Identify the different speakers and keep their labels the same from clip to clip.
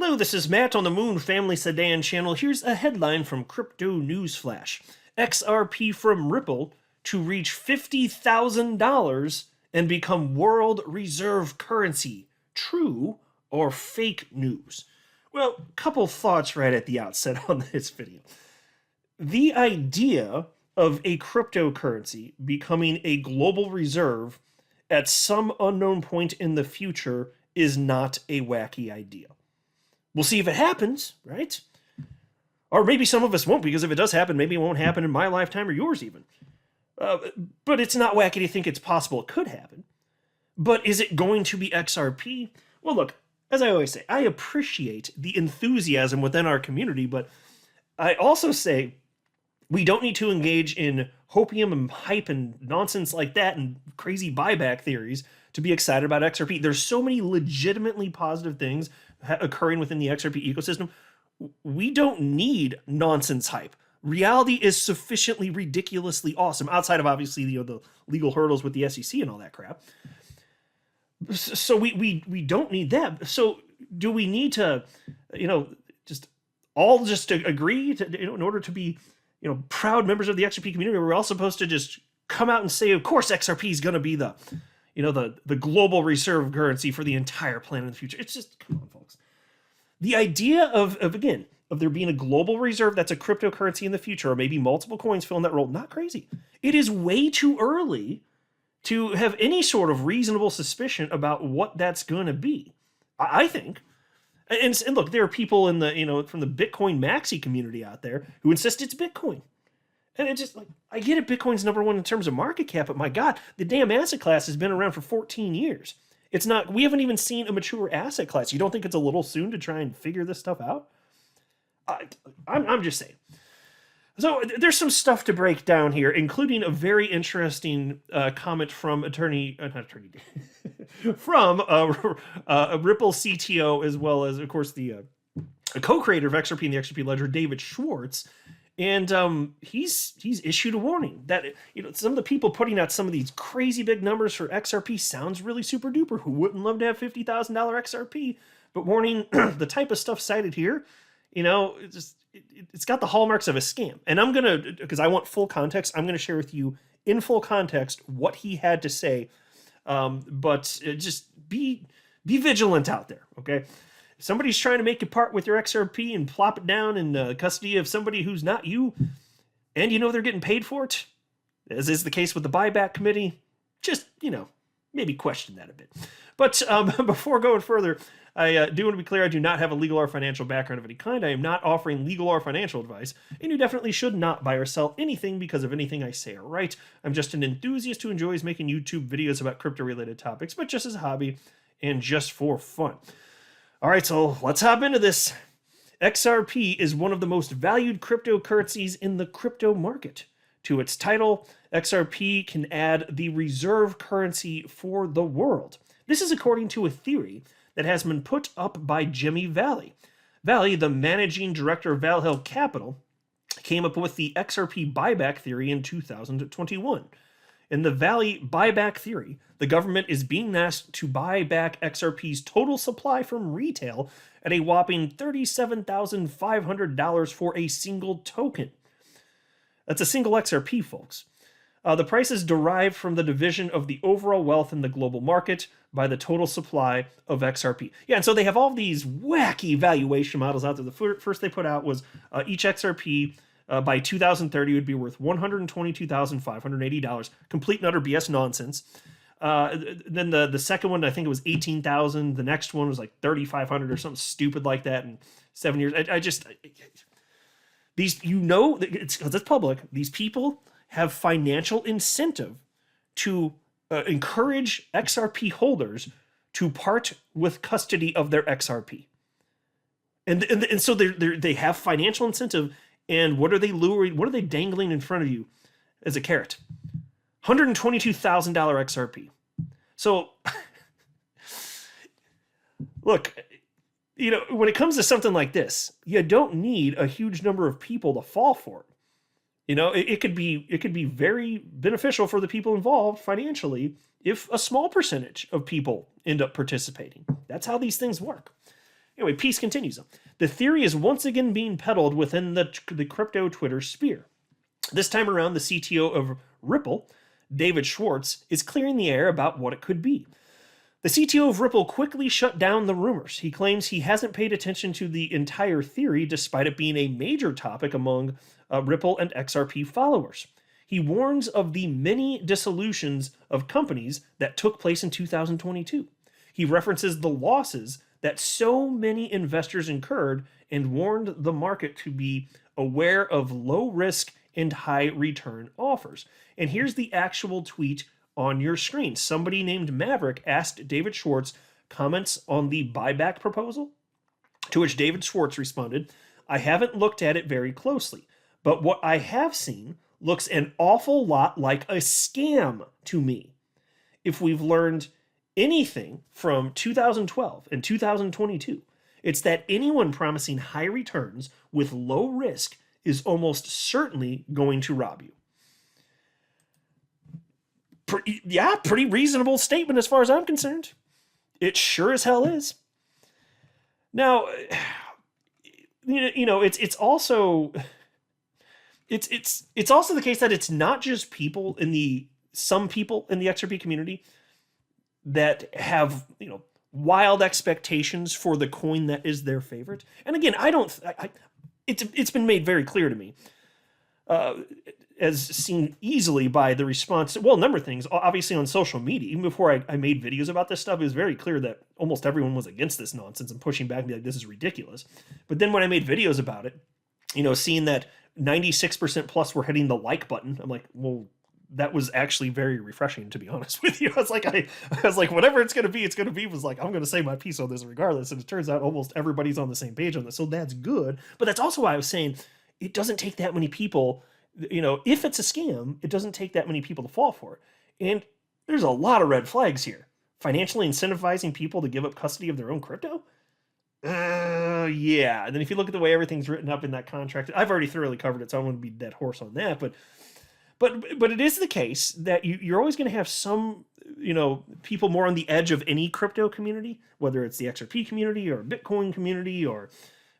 Speaker 1: Hello, this is Matt on the Moon Family Sedan channel. Here's a headline from Crypto Newsflash. XRP from Ripple to reach $50,000 and become world reserve currency. True or fake news? Well, couple thoughts right at the outset on this video. The idea of a cryptocurrency becoming a global reserve at some unknown point in the future is not a wacky idea. We'll see if it happens, right? Or maybe some of us won't, because if it does happen, maybe it won't happen in my lifetime or yours even. But it's not wacky to think it's possible it could happen. But is it going to be XRP? Well, look, as I always say, I appreciate the enthusiasm within our community, but I also say we don't need to engage in hopium and hype and nonsense like that and crazy buyback theories to be excited about XRP. There's so many legitimately positive things occurring within the XRP ecosystem. We don't need nonsense hype. Reality is sufficiently ridiculously awesome, outside of obviously the legal hurdles with the SEC and all that crap. So we don't need that. So do we need to, just agree to, in order to be, proud members of the XRP community? We're all supposed to just come out and say, of course, XRP is going to be the global reserve currency for the entire planet in the future. It's just, come on, folks. The idea of there being a global reserve that's a cryptocurrency in the future, or maybe multiple coins filling that role, not crazy. It is way too early to have any sort of reasonable suspicion about what that's going to be, I think. And look, there are people in the, from the Bitcoin maxi community out there who insist it's Bitcoin. And it's just like, I get it, Bitcoin's number one in terms of market cap, but my God, the damn asset class has been around for 14 years. It's not, we haven't even seen a mature asset class. You don't think it's a little soon to try and figure this stuff out? I'm just saying. So there's some stuff to break down here, including a very interesting comment from from a Ripple CTO, as well as, of course, the co-creator of XRP and the XRP Ledger, David Schwartz. And he's issued a warning that, some of the people putting out some of these crazy big numbers for XRP sounds really super duper. Who wouldn't love to have $50,000 XRP? But warning, the type of stuff cited here, it's got the hallmarks of a scam. And I'm going to, because I want full context, I'm going to share with you in full context what he had to say. But just be vigilant out there, okay? If somebody's trying to make you part with your XRP and plop it down in custody of somebody who's not you, and they're getting paid for it, as is the case with the buyback committee, just, maybe question that a bit. But before going further, I do want to be clear, I do not have a legal or financial background of any kind. I am not offering legal or financial advice, and you definitely should not buy or sell anything because of anything I say or write. I'm just an enthusiast who enjoys making YouTube videos about crypto-related topics, but just as a hobby and just for fun. All right, so let's hop into this. XRP is one of the most valued cryptocurrencies in the crypto market. To its title, XRP can add the reserve currency for the world. This is according to a theory that has been put up by Jimmy Valley. Valley, the managing director of Valhalla Capital, came up with the XRP buyback theory in 2021. In the Valley buyback theory, the government is being asked to buy back XRP's total supply from retail at a whopping $37,500 for a single token. That's a single XRP, folks. The price is derived from the division of the overall wealth in the global market by the total supply of XRP. Yeah, and so they have all these wacky valuation models out there. The first they put out was each XRP by 2030 would be worth $122,580. Complete and utter BS nonsense. Then the second one, I think it was 18,000. The next one was like 3,500 or something stupid like that in 7 years. These, it's public. These people have financial incentive to encourage XRP holders to part with custody of their XRP. And so they have financial incentive. And what are they luring? What are they dangling in front of you as a carrot? $122,000 XRP. So, look, when it comes to something like this, you don't need a huge number of people to fall for it. It could be very beneficial for the people involved financially if a small percentage of people end up participating. That's how these things work. Anyway, Peace continues. The theory is once again being peddled within the crypto Twitter sphere. This time around, the CTO of Ripple, David Schwartz, is clearing the air about what it could be. The CTO of Ripple quickly shut down the rumors. He claims he hasn't paid attention to the entire theory despite it being a major topic among Ripple and XRP followers. He warns of the many dissolutions of companies that took place in 2022. He references the losses that so many investors incurred and warned the market to be aware of low risk and high return offers. And here's the actual tweet on your screen. Somebody named Maverick asked David Schwartz comments on the buyback proposal, to which David Schwartz responded, "I haven't looked at it very closely, but what I have seen looks an awful lot like a scam to me. If we've learned anything from 2012 and 2022, it's that anyone promising high returns with low risk is almost certainly going to rob you." Pretty reasonable statement as far as I'm concerned. It sure as hell is. Now, it's also the case that it's not just some people in the XRP community that have, wild expectations for the coin that is their favorite. And again, it's been made very clear to me, as seen easily by the response. Well, a number of things, obviously on social media. Even before I made videos about this stuff, it was very clear that almost everyone was against this nonsense and pushing back and be like, this is ridiculous. But then when I made videos about it, seeing that 96% plus were hitting the like button, I'm like, well, that was actually very refreshing, to be honest with you. I was like, whatever it's going to be, was like, I'm going to say my piece on this regardless. And it turns out almost everybody's on the same page on this. So that's good. But that's also why I was saying it doesn't take that many people, if it's a scam, it doesn't take that many people to fall for it. And there's a lot of red flags here. Financially incentivizing people to give up custody of their own crypto? Yeah. And then if you look at the way everything's written up in that contract, I've already thoroughly covered it, so I don't want to be dead horse on that. But it is the case that you're always going to have some, people more on the edge of any crypto community, whether it's the XRP community or Bitcoin community or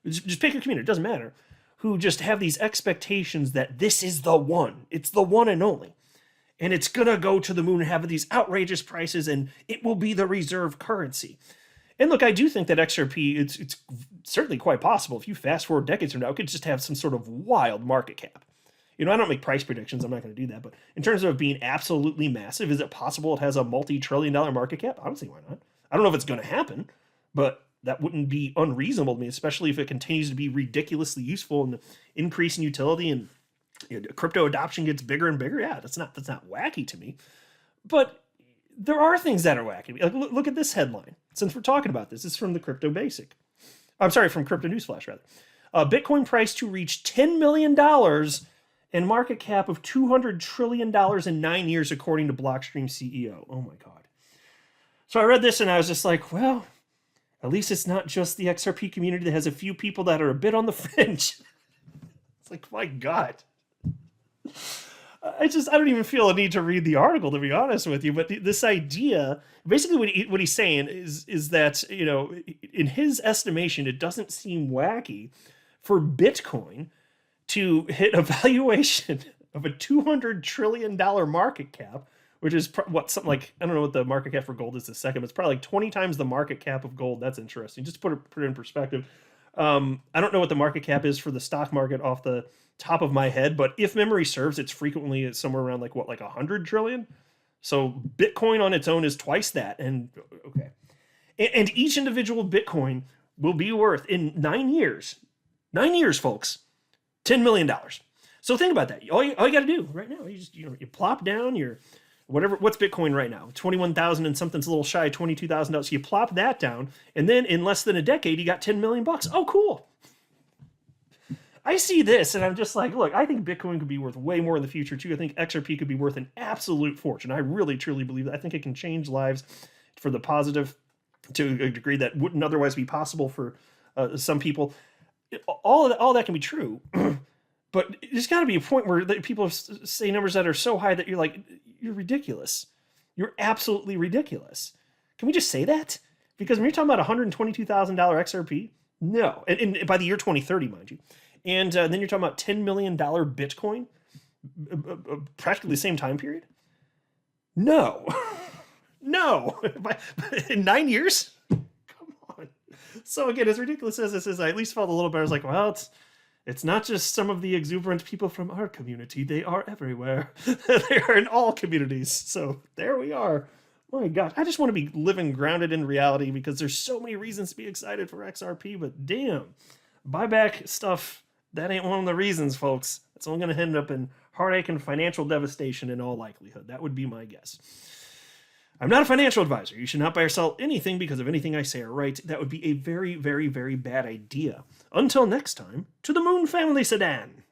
Speaker 1: just pick a community, it doesn't matter, who just have these expectations that this is the one. It's the one and only. And it's going to go to the moon and have these outrageous prices, and it will be the reserve currency. And look, I do think that XRP, it's certainly quite possible. If you fast forward decades from now, it could just have some sort of wild market cap. I don't make price predictions. I'm not going to do that. But in terms of being absolutely massive, is it possible it has a multi-trillion-dollar market cap? I don't see why not. I don't know if it's going to happen, but that wouldn't be unreasonable to me, especially if it continues to be ridiculously useful and increase in utility and crypto adoption gets bigger and bigger. Yeah, that's not wacky to me. But there are things that are wacky. Like, look at this headline. Since we're talking about this, it's from the Crypto Basic. I'm sorry, from Crypto Newsflash, rather. Bitcoin price to reach $10 million and market cap of $200 trillion in 9 years, according to Blockstream CEO. Oh my God. So I read this and I was just like, well, at least it's not just the XRP community that has a few people that are a bit on the fringe. It's like, my God. I don't even feel a need to read the article, to be honest with you. But this idea, basically what he's saying is that, in his estimation, it doesn't seem wacky for Bitcoin to hit a valuation of a $200 trillion market cap, which is something like, I don't know what the market cap for gold is this second, but it's probably like 20 times the market cap of gold. That's interesting. Just to put it in perspective. I don't know what the market cap is for the stock market off the top of my head, but if memory serves, it's frequently somewhere around like 100 trillion. So Bitcoin on its own is twice that. And okay. And each individual Bitcoin will be worth in 9 years, folks, $10 million. So think about that. All you got to do right now, you plop down your whatever. What's Bitcoin right now? 21,000 and something's a little shy of $22,000. So you plop that down, and then in less than a decade, you got $10 million. Oh, cool. I see this, and I'm just like, look, I think Bitcoin could be worth way more in the future too. I think XRP could be worth an absolute fortune. I really, truly believe that. I think it can change lives for the positive to a degree that wouldn't otherwise be possible for some people. All that can be true, but there's got to be a point where people say numbers that are so high that you're like, you're ridiculous. You're absolutely ridiculous. Can we just say that? Because when you're talking about $122,000 XRP, no. And by the year 2030, mind you. And then you're talking about $10 million Bitcoin, practically the same time period. No. No. In 9 years? Come on. So again, as ridiculous as this is, I at least felt a little better. I was like, well, it's not just some of the exuberant people from our community. They are everywhere. They are in all communities. So there we are. My God, I just want to be living grounded in reality because there's so many reasons to be excited for XRP, but damn, buyback stuff, that ain't one of the reasons, folks. It's only going to end up in heartache and financial devastation in all likelihood. That would be my guess. I'm not a financial advisor. You should not buy or sell anything because of anything I say or write. That would be a very, very, very bad idea. Until next time, to the Moon Family Sedan.